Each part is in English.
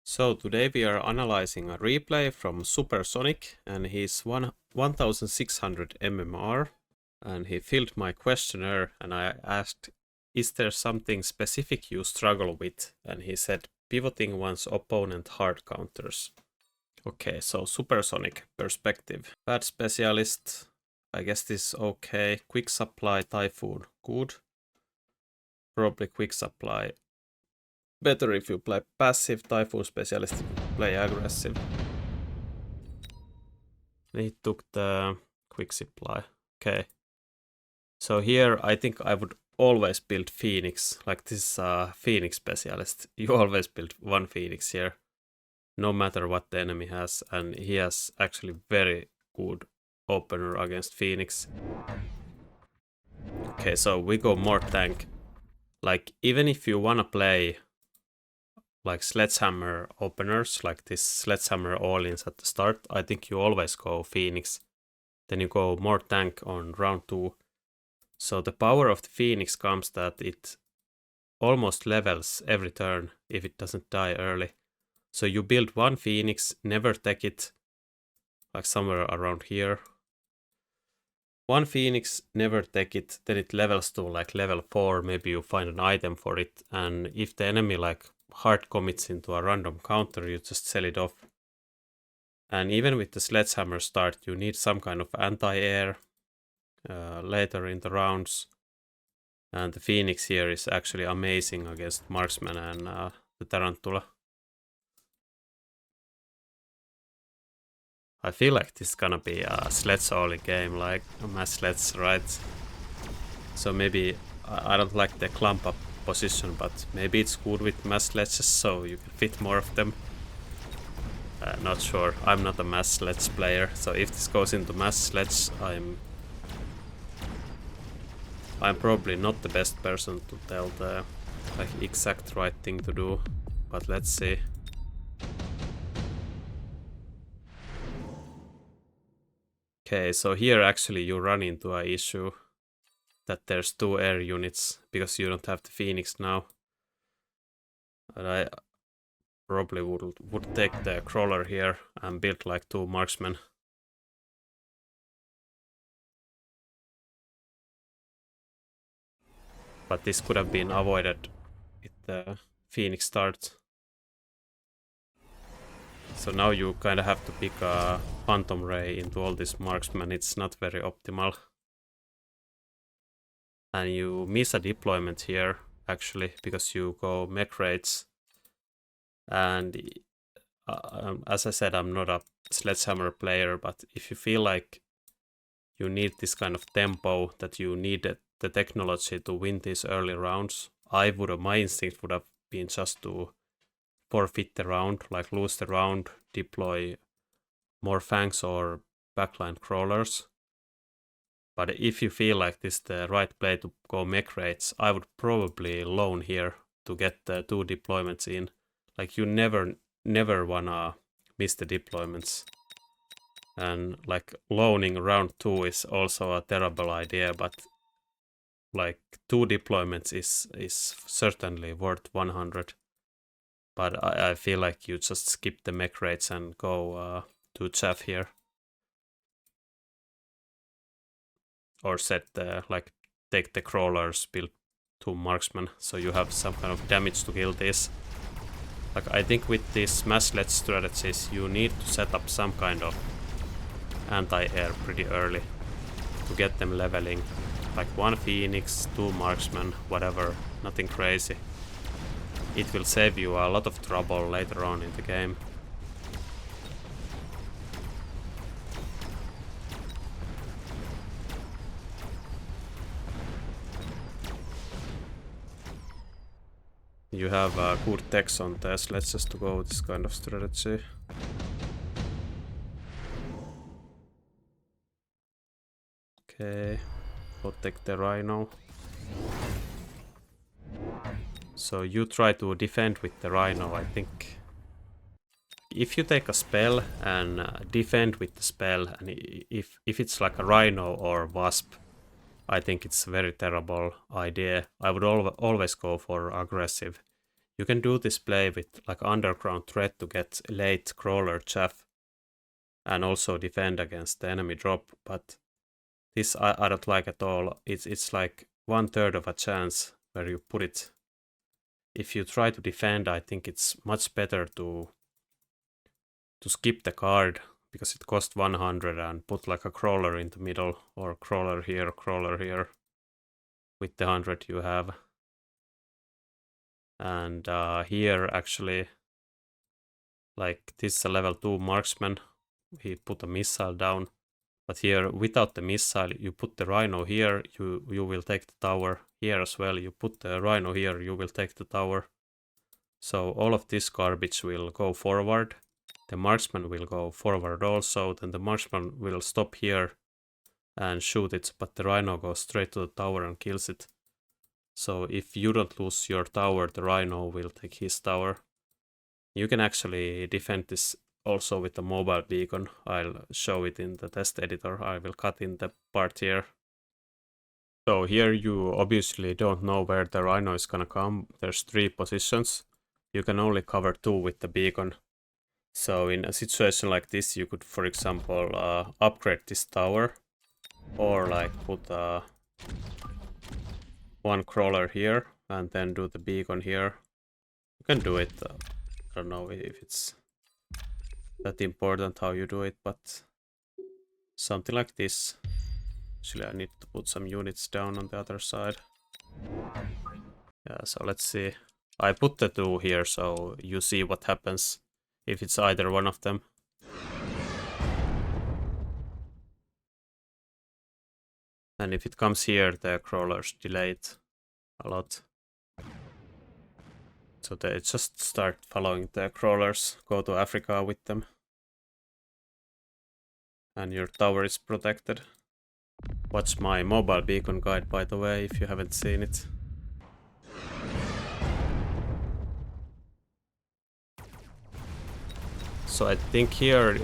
So today we are analyzing a replay from Supersonic, and he's 1600 mmR, and he filled my questionnaire, and I asked, is there something specific you struggle with? And he said, pivoting one's opponent hard counters. Okay, so Supersonic perspective. Bad specialist, I guess this is okay. Quick supply, typhoon, good. Probably quick supply. Better if you play passive, typhoon specialist if you play aggressive. He took the quick supply. Okay. So here I think I would always build Phoenix. Like this Phoenix specialist. You always build one Phoenix here. No matter what the enemy has. And he has actually very good opener against Phoenix. Okay, so we go more tank. Like even if you wanna play like sledgehammer openers, like this sledgehammer all-ins at the start, I think you always go Phoenix. Then you go more tank on round 2. So the power of the Phoenix comes that it almost levels every turn if it doesn't die early. So you build one Phoenix, never take it, like somewhere around here. One Phoenix, never take it, then it levels to like level 4, maybe you find an item for it, and if the enemy like hard commits into a random counter, you just sell it off. And even with the sledgehammer start, you need some kind of anti-air later in the rounds. And the Phoenix here is actually amazing against marksman and the tarantula. I feel like this is gonna be a sledge only game, like a mass sledge, right? So maybe I don't like the clump up position, but maybe it's good with mass sledges so you can fit more of them. Not sure. I'm not a mass sledge player, so if this goes into mass sledge, I'm probably not the best person to tell the like exact right thing to do, but let's see. Okay, so here actually you run into an issue that there's 2 air units because you don't have the Phoenix now. And I probably would take the crawler here and build like 2 marksmen. But this could have been avoided with the Phoenix start. So now you kind of have to pick a Phantom Ray into all these marksmen. It's not very optimal. And you miss a deployment here, actually, because you go mech raids. And as I said, I'm not a sledgehammer player, but if you feel like you need this kind of tempo, that you need the technology to win these early rounds, my instinct would have been just to forfeit the round, like lose the round, deploy more fangs or backline crawlers. But if you feel like this is the right play to go mech raids, I would probably loan here to get the 2 deployments in. Like you never wanna miss the deployments. And like loaning round 2 is also a terrible idea, but like 2 deployments is certainly worth 100. But I feel like you just skip the mech raids and go to chaff here. Or set like take the crawlers, build 2 marksmen, so you have some kind of damage to kill this. Like I think with these mass sledge strategies, you need to set up some kind of anti-air pretty early to get them leveling. Like 1 Phoenix, 2 marksmen, whatever, nothing crazy. It will save you a lot of trouble later on in the game. You have good techs on this, let's just go with this kind of strategy. Okay, protect the rhino. So you try to defend with the rhino, I think. If you take a spell and defend with the spell, and if it's like a rhino or wasp, I think it's a very terrible idea. I would always go for aggressive. You can do this play with like underground threat to get late crawler chaff and also defend against the enemy drop, but this I don't like at all. It's like 1/3 of a chance where you put it. If you try to defend, I think it's much better to skip the card because it costs 100 and put like a crawler in the middle or crawler here with the 100 you have. And here actually, like this is a level 2 marksman. He put a missile down, but here without the missile you put the rhino here, you will take the tower. Here as well you put the rhino here, you will take the tower. So all of this garbage will go forward. The marksman will go forward also, then the marksman will stop here and shoot it, but the rhino goes straight to the tower and kills it. So if you don't lose your tower, the rhino will take his tower. You can actually defend this also with the mobile beacon. I'll show it in the test editor. I will cut in the part here. So here you obviously don't know where the rhino is gonna come. There's 3 positions. You can only cover 2 with the beacon. So in a situation like this, you could, for example, upgrade this tower, or like put 1 crawler here and then do the beacon here. You can do it. I don't know if it's that important how you do it, but something like this. Actually, I need to put some units down on the other side. Yeah, so let's see. I put the 2 here so you see what happens if it's either one of them. And if it comes here, the crawlers delay it a lot. So they just start following the crawlers, go to Africa with them. And your tower is protected. Watch my mobile beacon guide, by the way, if you haven't seen it. So I think here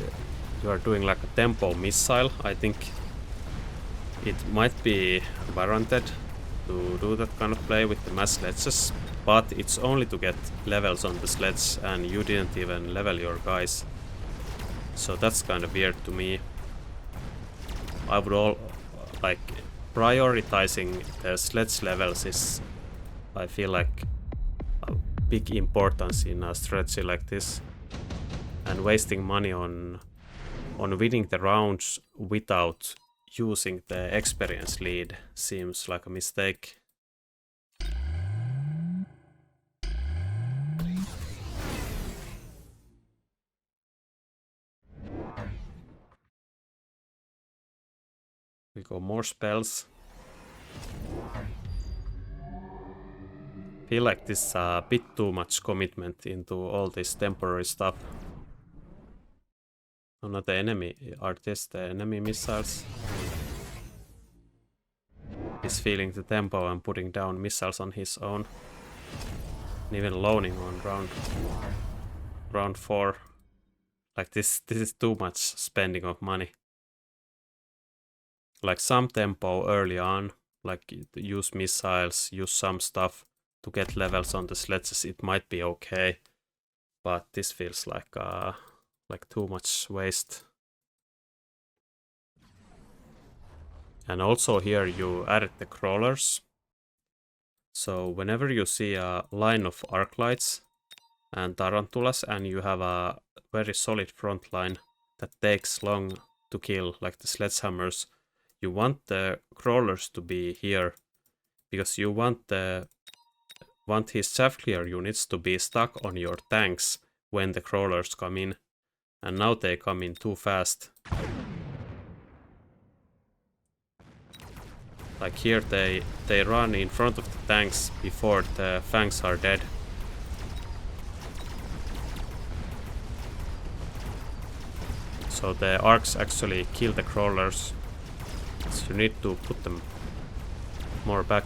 you are doing like a tempo missile. I think it might be warranted to do that kind of play with the mass sledges, but it's only to get levels on the sledge and you didn't even level your guys. So that's kind of weird to me. I would like prioritizing the sledge levels is, I feel like, a big importance in a strategy like this. And wasting money on winning the rounds without using the experience lead seems like a mistake. We go more spells. Feel like this is a bit too much commitment into all this temporary stuff. Oh, not the enemy. Are this the enemy missiles? He's feeling the tempo and putting down missiles on his own. And even loaning on round 4. Like this is too much spending of money. Like some tempo early on, like use missiles, use some stuff to get levels on the sledges, it might be okay. But this feels like too much waste. And also here you added the crawlers. So whenever you see a line of arc lights and tarantulas and you have a very solid front line that takes long to kill, like the sledgehammers, you want the crawlers to be here because you want his chaff clear units to be stuck on your tanks when the crawlers come in. And now they come in too fast. Like here they run in front of the tanks before the fangs are dead. So the arcs actually kill the crawlers. So you need to put them more back.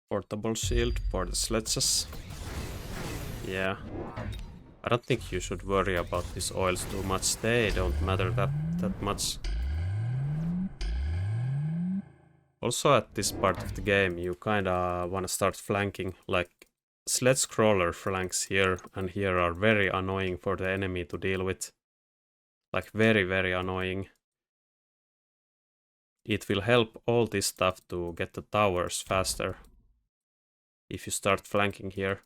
Portable shield for the sledges. Yeah. I don't think you should worry about these oils too much. They don't matter that much. Also at this part of the game you kinda wanna start flanking, like sledge crawler flanks here and here are very annoying for the enemy to deal with. Like very annoying. It will help all this stuff to get the towers faster if you start flanking here.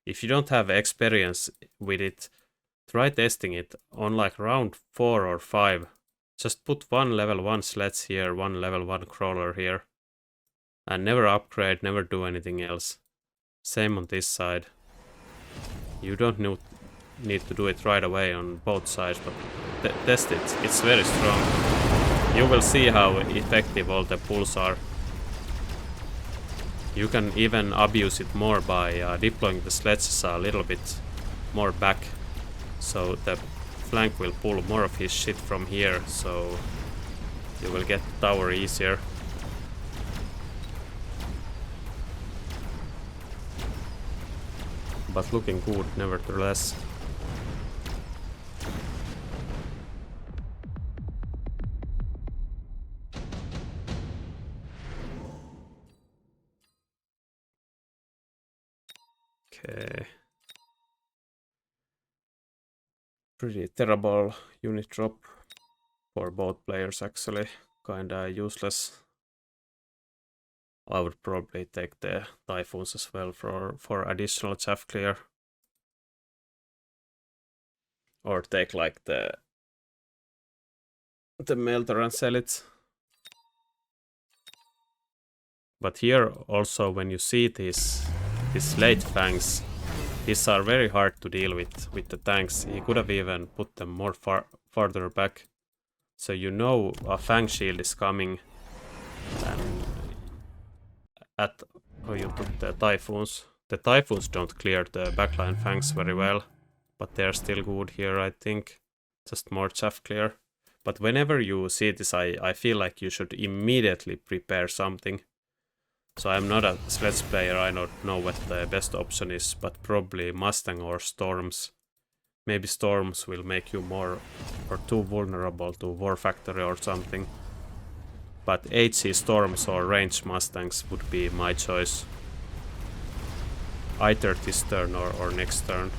If you don't have experience with it, try testing it on like round 4 or 5. Just put one level 1 sledge here, one level 1 crawler here. And never upgrade, never do anything else. Same on this side. You don't need to do it right away on both sides, but test it. It's very strong. You will see how effective all the pulls are. You can even abuse it more by deploying the sledges a little bit more back. So the flank will pull more of his shit from here, so you will get the tower easier. But looking good nevertheless. Okay. Pretty terrible unit drop for both players actually. Kinda useless. I would probably take the typhoons as well for additional chaff clear. Or take like the melter and sell it. But here also when you see these late fangs, these are very hard to deal with the tanks. He could have even put them more farther back. So you know a fang shield is coming. And you took the typhoons. The typhoons don't clear the backline fangs very well, but they're still good here, I think. Just more chaff clear. But whenever you see this, I feel like you should immediately prepare something. So I'm not a sledge player, I don't know what the best option is, but probably Mustang or Storms. Maybe Storms will make you more or too vulnerable to War Factory or something. But HC Storms or Range Mustangs would be my choice. Either this turn or next turn.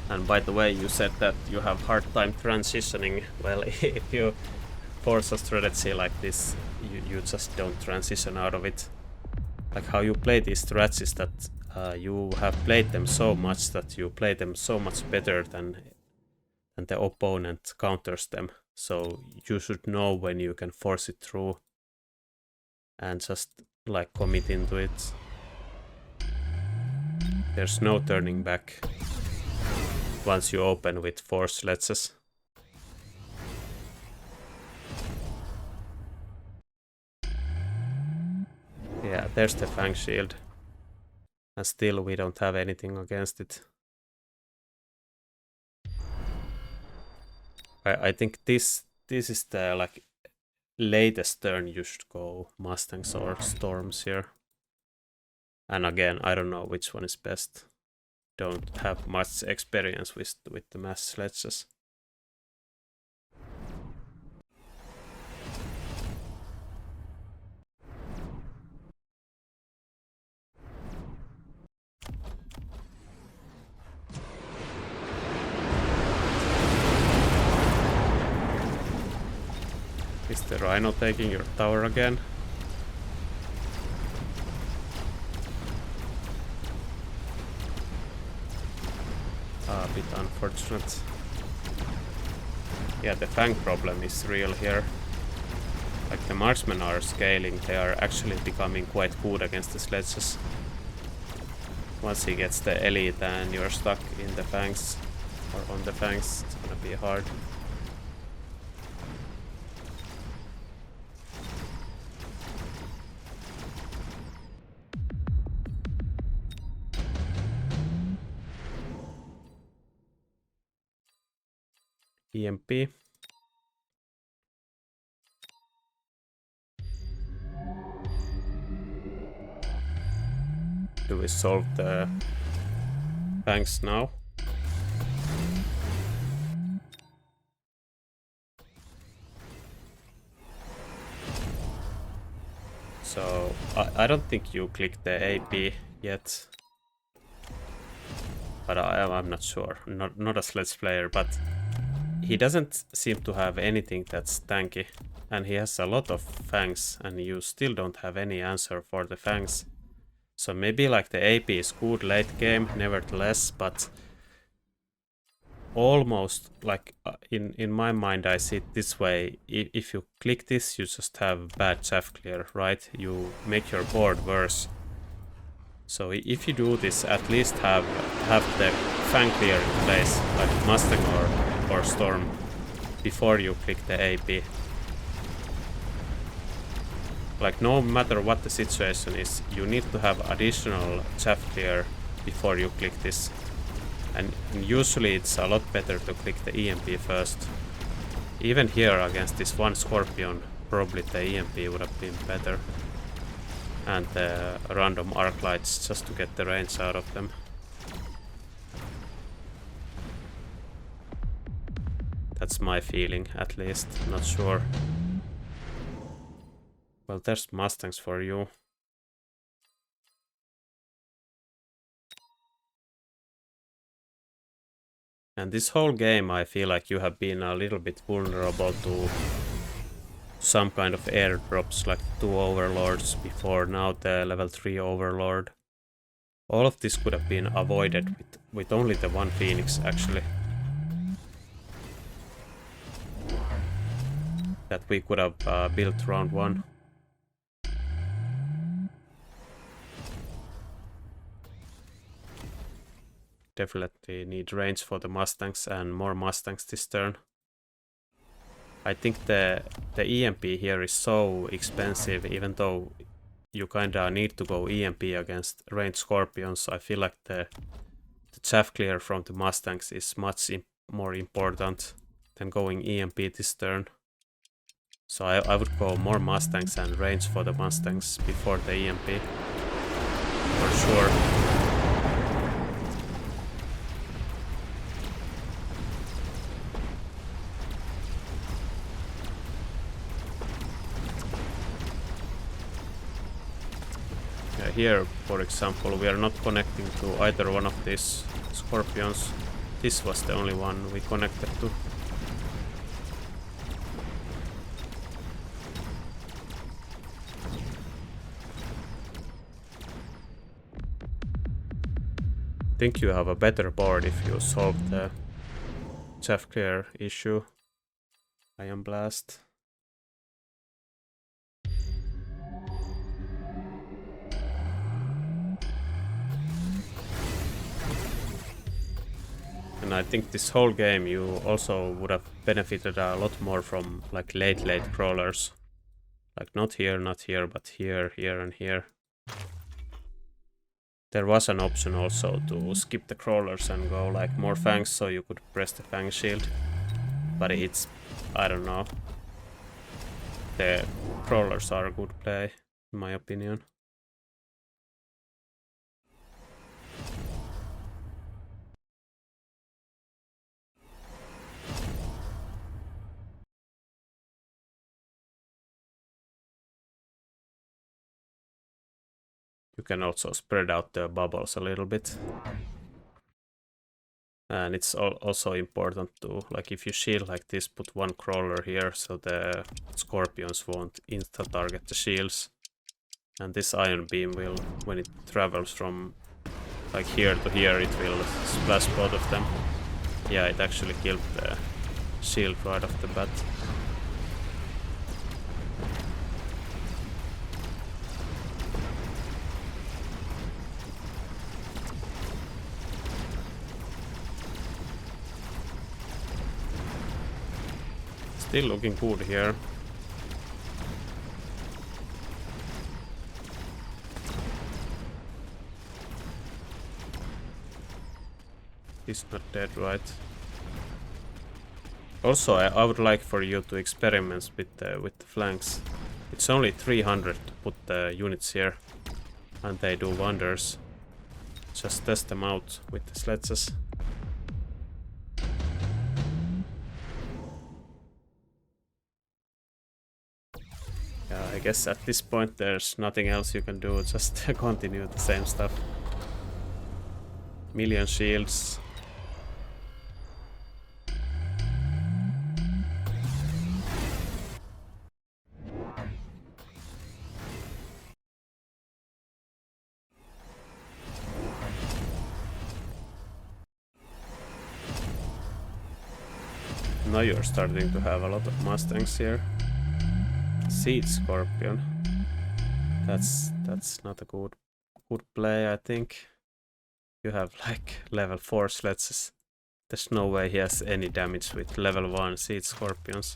And by the way, you said that you have hard time transitioning. Well, if you force a strategy like this, you just don't transition out of it. Like how you play these strats is that you have played them so much that you play them so much better than the opponent counters them. So you should know when you can force it through and just like commit into it. There's no turning back once you open with 4 sledges. Yeah, there's the fang shield. And still we don't have anything against it. I think this is the like latest turn you should go Mustangs or Storms here. And again, I don't know which one is best. Don't have much experience with the mass sledges. Is the Rhino taking your tower again? A bit unfortunate. Yeah, the fang problem is real here. Like the marksmen are scaling, they are actually becoming quite good against the sledges. Once he gets the elite and you're stuck in the fangs, or on the fangs, it's gonna be hard. EMP. Do we solve the fangs now? So I don't think you click the AP yet, but I'm not sure. Not as Let's Player, but he doesn't seem to have anything that's tanky, and he has a lot of fangs, and you still don't have any answer for the fangs. So maybe like the AP is good late game, nevertheless, but almost like in my mind I see it this way. If you click this, you just have bad chaff clear, right? You make your board worse. So if you do this, at least have the fang clear in place, like Mustang or Storm, before you click the AP. Like no matter what the situation is, you need to have additional chaff clear before you click this. And usually it's a lot better to click the EMP first. Even here against this one Scorpion, probably the EMP would have been better. And the random arc lights just to get the range out of them. That's my feeling, at least. Not sure. Well, there's Mustangs for you. And this whole game I feel like you have been a little bit vulnerable to some kind of airdrops, like 2 overlords before, now the level 3 overlord. All of this could have been avoided with only the one Phoenix actually. That we could have built round 1. Definitely need range for the Mustangs and more Mustangs this turn. I think the EMP here is so expensive, even though you kinda need to go EMP against ranged Scorpions. I feel like the chaff clear from the Mustangs is much more important than going EMP this turn. So I would go more Mustangs and range for the Mustangs before the EMP. For sure. Here, for example, we are not connecting to either one of these Scorpions. This was the only one we connected to. I think you have a better board if you solve the chaff clear issue. Ion Blast. And I think this whole game you also would have benefited a lot more from like late crawlers. Like not here, but here, here and here. There was an option also to skip the crawlers and go like more fangs so you could press the fang shield. But it's, I don't know. The crawlers are a good play, in my opinion. You can also spread out the bubbles a little bit. And it's also important to, like if you shield like this, put one crawler here so the Scorpions won't insta-target the shields. And this ion beam will, when it travels from like here to here, it will splash both of them. Yeah, it actually killed the shield right off the bat. Still looking good here. He's not dead, right? Also, I would like for you to experiment with the flanks. It's only 300 to put the units here, and they do wonders. Just test them out with the sledges. Yeah, I guess at this point there's nothing else you can do, just continue the same stuff. Million shields. Now you're starting to have a lot of Mustangs here. Seed Scorpion. That's not a good play, I think. You have like level 4 sledges. There's no way he has any damage with level 1 Seed Scorpions.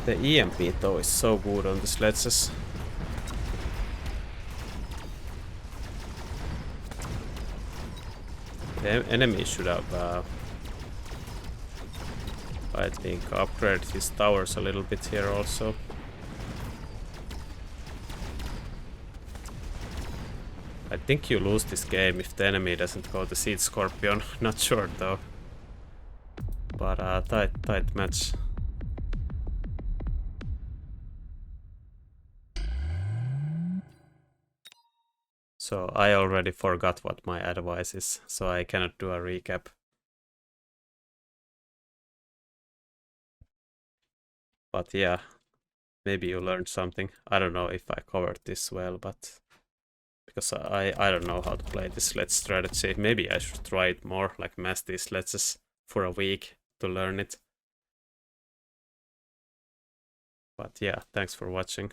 The EMP though is so good on the sledges. The enemy should have, I think, upgraded his towers a little bit here also. I think you lose this game if the enemy doesn't go to Seed Scorpion. Not sure though. But tight match. So I already forgot what my advice is, so I cannot do a recap. But yeah, maybe you learned something. I don't know if I covered this well, but because I don't know how to play this sledge strategy. Maybe I should try it more, like mass these sledges for a week to learn it. But yeah, thanks for watching.